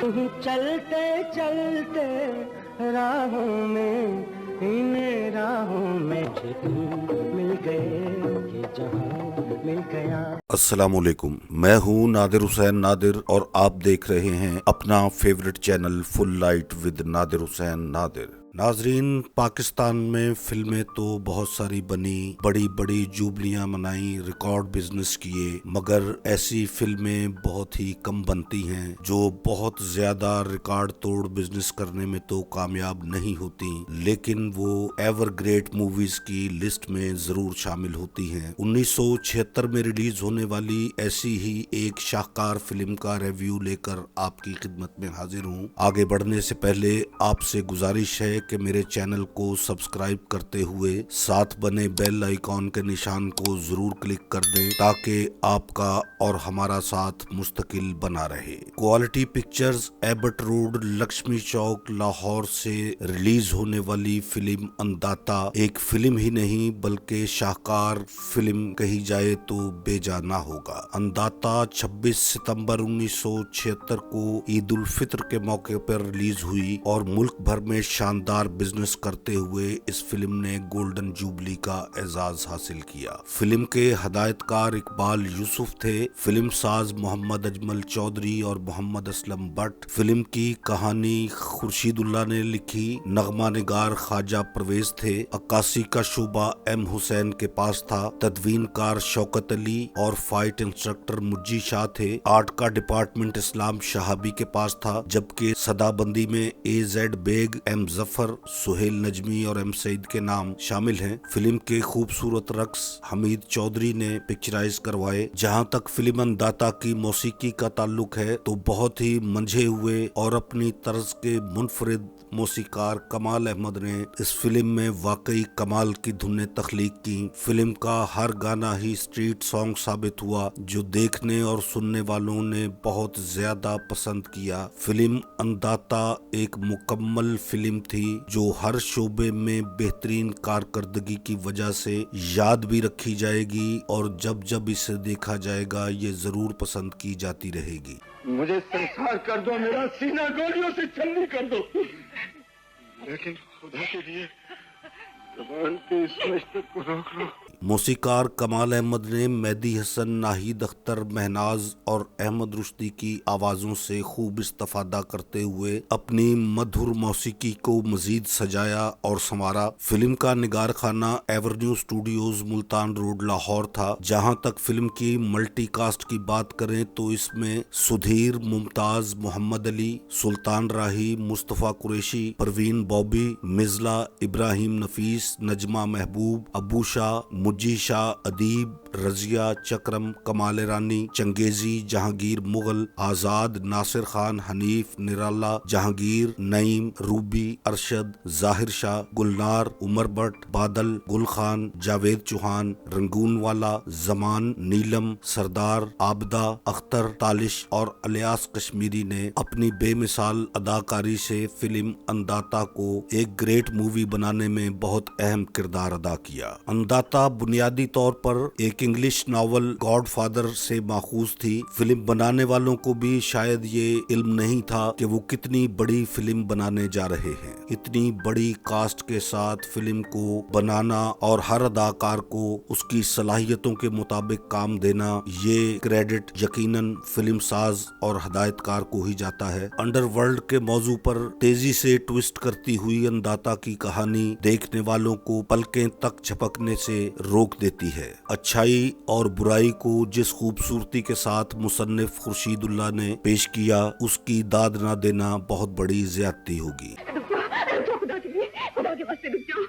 چلتے چلتے راہوں میں ان راہوں میں مل گئے یہ جہاں مل گیا. السلام علیکم، میں ہوں نادر حسین نادر اور آپ دیکھ رہے ہیں اپنا favourite channel full light with Nadir Hussain Nadir. ناظرین، پاکستان میں فلمیں تو بہت ساری بنی، بڑی بڑی جوبلیاں منائیں، ریکارڈ بزنس کیے، مگر ایسی فلمیں بہت ہی کم بنتی ہیں جو بہت زیادہ ریکارڈ توڑ بزنس کرنے میں تو کامیاب نہیں ہوتی، لیکن وہ ایور گریٹ موویز کی لسٹ میں ضرور شامل ہوتی ہیں. 1976 میں ریلیز ہونے والی ایسی ہی ایک شاہکار فلم کا ریویو لے کر آپ کی خدمت میں حاضر ہوں. آگے بڑھنے سے پہلے آپ سے گزارش ہے کہ میرے چینل کو سبسکرائب کرتے ہوئے ساتھ بنے بیل آئیکن کے نشان کو ضرور کلک کر دیں تاکہ آپ کا اور ہمارا ساتھ مستقل بنا رہے. Quality pictures, Abbott Road, Lakshmi Chowk, Lahore سے ریلیز ہونے والی فلم انداتا ایک فلم ہی نہیں بلکہ شاہکار فلم کہی جائے تو بے جا نہ ہوگا. انداتا 26 ستمبر 1976 کو عید الفطر کے موقع پر ریلیز ہوئی اور ملک بھر میں شاندار بزنس کرتے ہوئے اس فلم نے گولڈن جوبلی کا اعزاز حاصل کیا. فلم کے ہدایت کار اقبال یوسف تھے، فلم ساز محمد اجمل چودھری اور محمد اسلم بٹ. فلم کی کہانی خورشید اللہ نے لکھی، نغمہ نگار خواجہ پرویز تھے، عکاسی کا شعبہ ایم حسین کے پاس تھا، تدوین کار شوکت علی اور فائٹ انسٹرکٹر مجی شاہ تھے، آرٹ کا ڈپارٹمنٹ اسلام شہابی کے پاس تھا، جبکہ صدا بندی میں اے زیڈ بیگ، ایم ظفر، سہیل نجمی اور ایم سعید کے نام شامل ہیں. فلم کے خوبصورت رقص حمید چودھری نے پکچرائز کروائے. جہاں تک فلم انداتا کی موسیقی کا تعلق ہے تو بہت ہی منجھے ہوئے اور اپنی طرز کے منفرد موسیقار کمال احمد نے اس فلم میں واقعی کمال کی دھنیں تخلیق کی. فلم کا ہر گانا ہی اسٹریٹ سانگ ثابت ہوا جو دیکھنے اور سننے والوں نے بہت زیادہ پسند کیا. فلم انداتا ایک مکمل فلم تھی جو ہر شعبے میں بہترین کارکردگی کی وجہ سے یاد بھی رکھی جائے گی اور جب جب اسے دیکھا جائے گا یہ ضرور پسند کی جاتی رہے گی. مجھے سنسار کر دو، میرا سینہ گولیوں سے چھلنی کر دو، لیکن خدا کے لیے زبان کے اس مشتق کو روک لو. موسیقار کمال احمد نے مہدی حسن، ناہید اختر، مہناز اور احمد رشدی کی آوازوں سے خوب استفادہ کرتے ہوئے اپنی مدھر موسیقی کو مزید سجایا اور سنوارا. فلم کا نگار خانہ ایورنیو اسٹوڈیوز ملتان روڈ لاہور تھا. جہاں تک فلم کی ملٹی کاسٹ کی بات کریں تو اس میں سدھیر، ممتاز، محمد علی، سلطان راہی، مصطفیٰ قریشی، پروین بابی، مزلا، ابراہیم نفیس، نجمہ محبوب، ابو شاہ، مجی شاہ، ادیب، رضیہ، چکرم، کمال رانی، چنگیزی، جہانگیر مغل، آزاد، ناصر خان، حنیف، نرالا، جہانگیر، نعیم، روبی، ارشد، ظاہر شاہ، گلنار، عمر بٹ، بادل، گل خان، جاوید چوہان، رنگون والا، زمان، نیلم، سردار، عابدہ، اختر، تالش اور الیاس کشمیری نے اپنی بے مثال اداکاری سے فلم انداتا کو ایک گریٹ مووی بنانے میں بہت اہم کردار ادا کیا. انداتا بنیادی طور پر ایک انگلش ناول گاڈ فادر سے ماخوذ تھی. فلم بنانے والوں کو بھی شاید یہ علم نہیں تھا کہ وہ کتنی بڑی فلم بنانے جا رہے ہیں. اتنی بڑی کاسٹ کے ساتھ فلم کو بنانا اور ہر اداکار کو اس کی صلاحیتوں کے مطابق کام دینا، یہ کریڈٹ یقیناً فلم ساز اور ہدایت کار کو ہی جاتا ہے. انڈر ورلڈ کے موضوع پر تیزی سے ٹویسٹ کرتی ہوئی انداتا کی کہانی دیکھنے والوں کو پلکیں تک جھپکنے سے روک دیتی ہے. اچھائی اور برائی کو جس خوبصورتی کے ساتھ مصنف خورشید اللہ نے پیش کیا اس کی داد نہ دینا بہت بڑی زیادتی ہوگی. خدا کے واسطے رک جاؤ.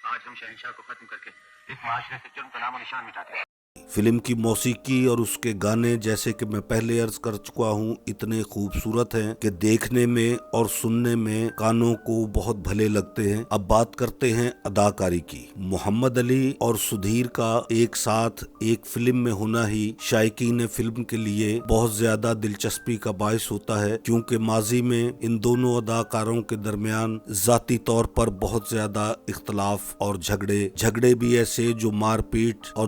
آج ہم شہنشاہ کو ختم کر کے اس معاشرے سے جرم کا نام و نشان مٹاتے ہیں. فلم کی موسیقی اور اس کے گانے جیسے کہ میں پہلے عرض کر چکا ہوں اتنے خوبصورت ہیں کہ دیکھنے میں اور سننے میں کانوں کو بہت بھلے لگتے ہیں. اب بات کرتے ہیں اداکاری کی. محمد علی اور سدھیر کا ایک ساتھ ایک فلم میں ہونا ہی شائقین فلم کے لیے بہت زیادہ دلچسپی کا باعث ہوتا ہے کیونکہ ماضی میں ان دونوں اداکاروں کے درمیان ذاتی طور پر بہت زیادہ اختلاف اور جھگڑے بھی ایسے جو مار پیٹ اور